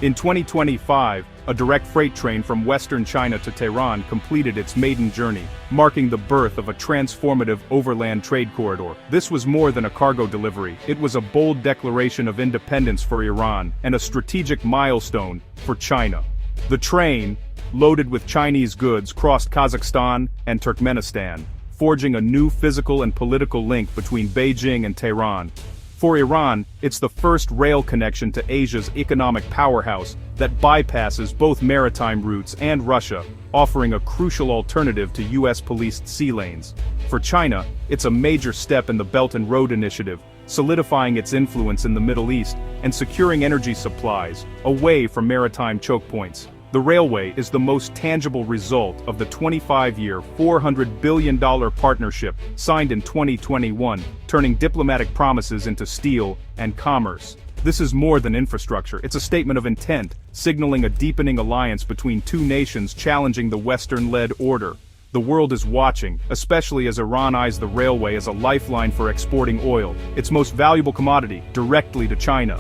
In 2025, a direct freight train from western China to Tehran completed its maiden journey, marking the birth of a transformative overland trade corridor. This was more than a cargo delivery, it was a bold declaration of independence for Iran and a strategic milestone for China. The train, loaded with Chinese goods, crossed Kazakhstan and Turkmenistan, forging a new physical and political link between Beijing and Tehran. For Iran, it's the first rail connection to Asia's economic powerhouse that bypasses both maritime routes and Russia, offering a crucial alternative to US-policed sea lanes. For China, it's a major step in the Belt and Road Initiative, solidifying its influence in the Middle East and securing energy supplies away from maritime choke points. The railway is the most tangible result of the 25-year, $400 billion partnership signed in 2021, turning diplomatic promises into steel and commerce. This is more than infrastructure, it's a statement of intent, signaling a deepening alliance between two nations challenging the Western-led order. The world is watching, especially as Iran eyes the railway as a lifeline for exporting oil, its most valuable commodity, directly to China.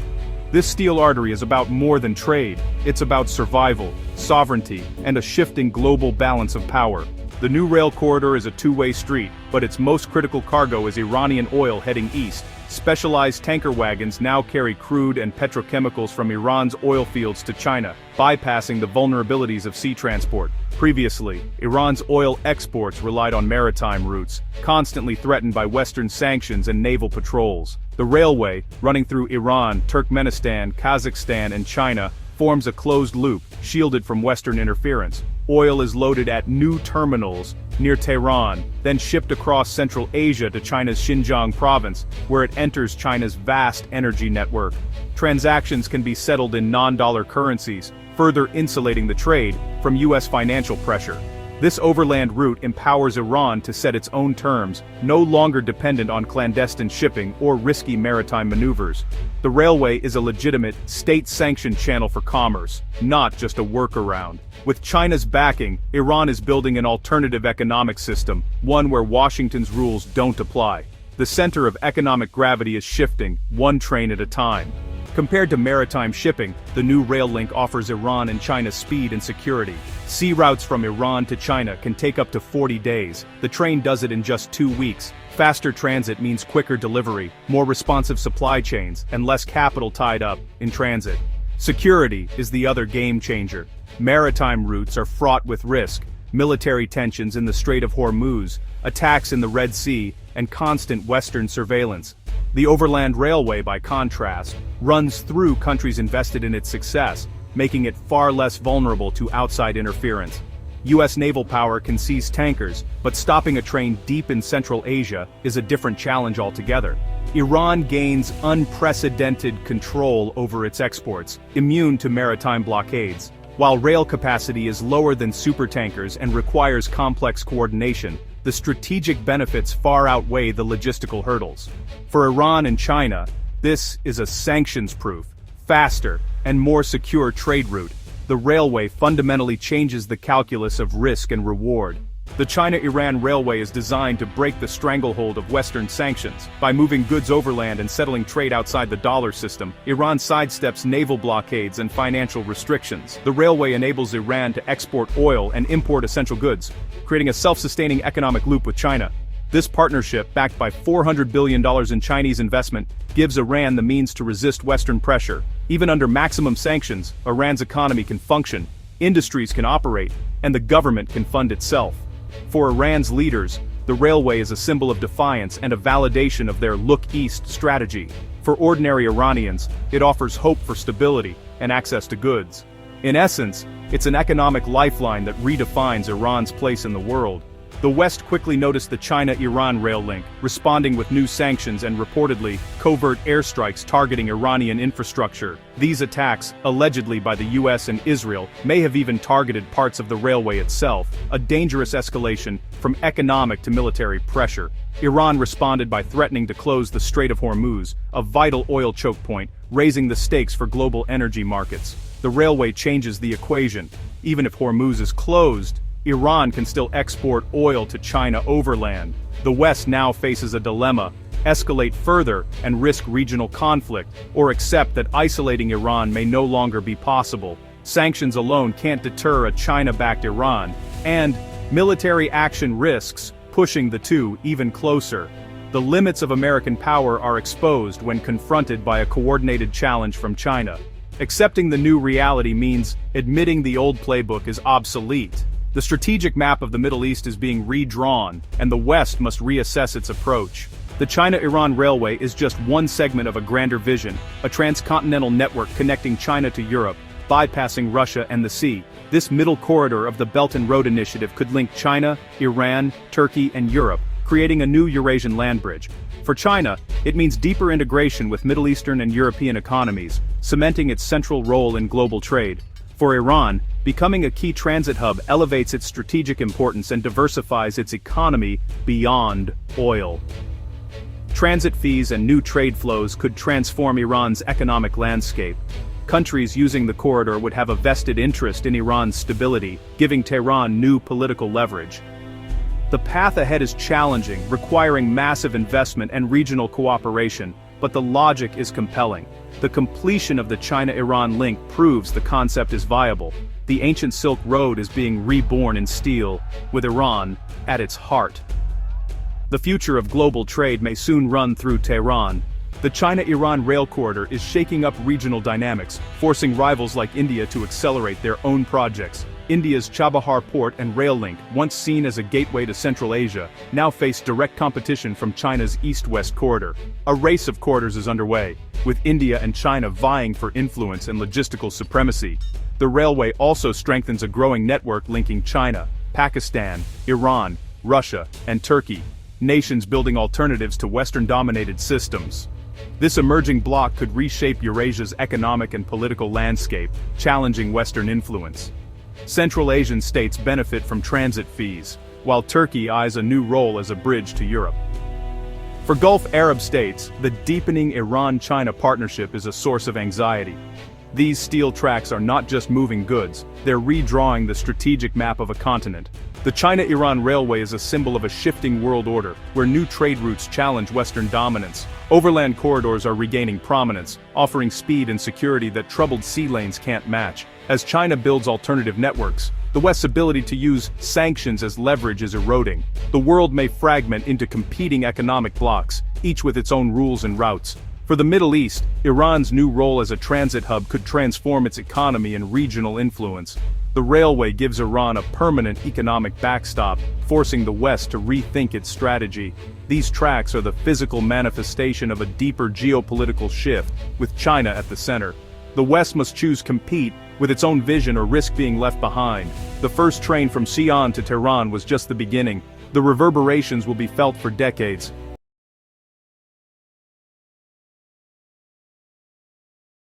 This steel artery is about more than trade, it's about survival, sovereignty, and a shifting global balance of power. The new rail corridor is a two-way street, but its most critical cargo is Iranian oil heading east. Specialized tanker wagons now carry crude and petrochemicals from Iran's oil fields to China, bypassing the vulnerabilities of sea transport. Previously, Iran's oil exports relied on maritime routes, constantly threatened by Western sanctions and naval patrols. The railway, running through Iran, Turkmenistan, Kazakhstan, and China, forms a closed loop, shielded from Western interference. Oil is loaded at new terminals near Tehran, then shipped across Central Asia to China's Xinjiang province, where it enters China's vast energy network. Transactions can be settled in non-dollar currencies, further insulating the trade from US financial pressure. This overland route empowers Iran to set its own terms, no longer dependent on clandestine shipping or risky maritime maneuvers. The railway is a legitimate, state-sanctioned channel for commerce, not just a workaround. With China's backing, Iran is building an alternative economic system, one where Washington's rules don't apply. The center of economic gravity is shifting, one train at a time. Compared to maritime shipping, the new rail link offers Iran and China speed and security. Sea routes from Iran to China can take up to 40 days. The train does it in just 2 weeks. Faster transit means quicker delivery, more responsive supply chains, and less capital tied up in transit. Security is the other game changer. Maritime routes are fraught with risk. Military tensions in the Strait of Hormuz, attacks in the Red Sea, and constant Western surveillance. The overland railway, by contrast, runs through countries invested in its success, making it far less vulnerable to outside interference. US naval power can seize tankers, but stopping a train deep in Central Asia is a different challenge altogether. Iran gains unprecedented control over its exports, immune to maritime blockades. While rail capacity is lower than supertankers and requires complex coordination, the strategic benefits far outweigh the logistical hurdles. For Iran and China, this is a sanctions-proof, faster, and more secure trade route. The railway fundamentally changes the calculus of risk and reward. The China-Iran railway is designed to break the stranglehold of Western sanctions. By moving goods overland and settling trade outside the dollar system, Iran sidesteps naval blockades and financial restrictions. The railway enables Iran to export oil and import essential goods, creating a self-sustaining economic loop with China. This partnership, backed by $400 billion in Chinese investment, gives Iran the means to resist Western pressure. Even under maximum sanctions, Iran's economy can function, industries can operate, and the government can fund itself. For Iran's leaders, the railway is a symbol of defiance and a validation of their "look east" strategy. For ordinary Iranians, it offers hope for stability and access to goods. In essence, it's an economic lifeline that redefines Iran's place in the world. The West quickly noticed the China-Iran rail link, responding with new sanctions and reportedly, covert airstrikes targeting Iranian infrastructure. These attacks, allegedly by the US and Israel, may have even targeted parts of the railway itself, a dangerous escalation from economic to military pressure. Iran responded by threatening to close the Strait of Hormuz, a vital oil choke point, raising the stakes for global energy markets. The railway changes the equation. Even if Hormuz is closed, Iran can still export oil to China overland. The West now faces a dilemma. escalate further, and risk regional conflict, or accept that isolating Iran may no longer be possible. Sanctions alone can't deter a China-backed Iran, and military action risks pushing the two even closer. The limits of American power are exposed when confronted by a coordinated challenge from China. Accepting the new reality means admitting the old playbook is obsolete. The strategic map of the Middle East is being redrawn, and the West must reassess its approach. The China-Iran Railway is just one segment of a grander vision, a transcontinental network connecting China to Europe, bypassing Russia and the sea. This middle corridor of the Belt and Road Initiative could link China, Iran, Turkey, and Europe, creating a new Eurasian land bridge. For China, it means deeper integration with Middle Eastern and European economies, cementing its central role in global trade. For Iran, becoming a key transit hub elevates its strategic importance and diversifies its economy beyond oil. Transit fees and new trade flows could transform Iran's economic landscape. Countries using the corridor would have a vested interest in Iran's stability, giving Tehran new political leverage. The path ahead is challenging, requiring massive investment and regional cooperation, but the logic is compelling. The completion of the China-Iran link proves the concept is viable. The ancient Silk Road is being reborn in steel, with Iran at its heart. The future of global trade may soon run through Tehran. The China-Iran rail corridor is shaking up regional dynamics, forcing rivals like India to accelerate their own projects. India's Chabahar port and rail link, once seen as a gateway to Central Asia, now face direct competition from China's east-west corridor. A race of corridors is underway, with India and China vying for influence and logistical supremacy. The railway also strengthens a growing network linking China, Pakistan, Iran, Russia, and Turkey, nations building alternatives to Western-dominated systems. This emerging bloc could reshape Eurasia's economic and political landscape, challenging Western influence. Central Asian states benefit from transit fees, while Turkey eyes a new role as a bridge to Europe. For Gulf Arab states, the deepening Iran-China partnership is a source of anxiety. These steel tracks are not just moving goods, they're redrawing the strategic map of a continent. The China-Iran Railway is a symbol of a shifting world order, where new trade routes challenge Western dominance. Overland corridors are regaining prominence, offering speed and security that troubled sea lanes can't match. As China builds alternative networks, the West's ability to use sanctions as leverage is eroding. The world may fragment into competing economic blocs, each with its own rules and routes. For the Middle East, Iran's new role as a transit hub could transform its economy and regional influence. The railway gives Iran a permanent economic backstop, forcing the West to rethink its strategy. These tracks are the physical manifestation of a deeper geopolitical shift, with China at the center. The West must choose compete with its own vision or risk being left behind. The first train from Xi'an to Tehran was just the beginning. The reverberations will be felt for decades.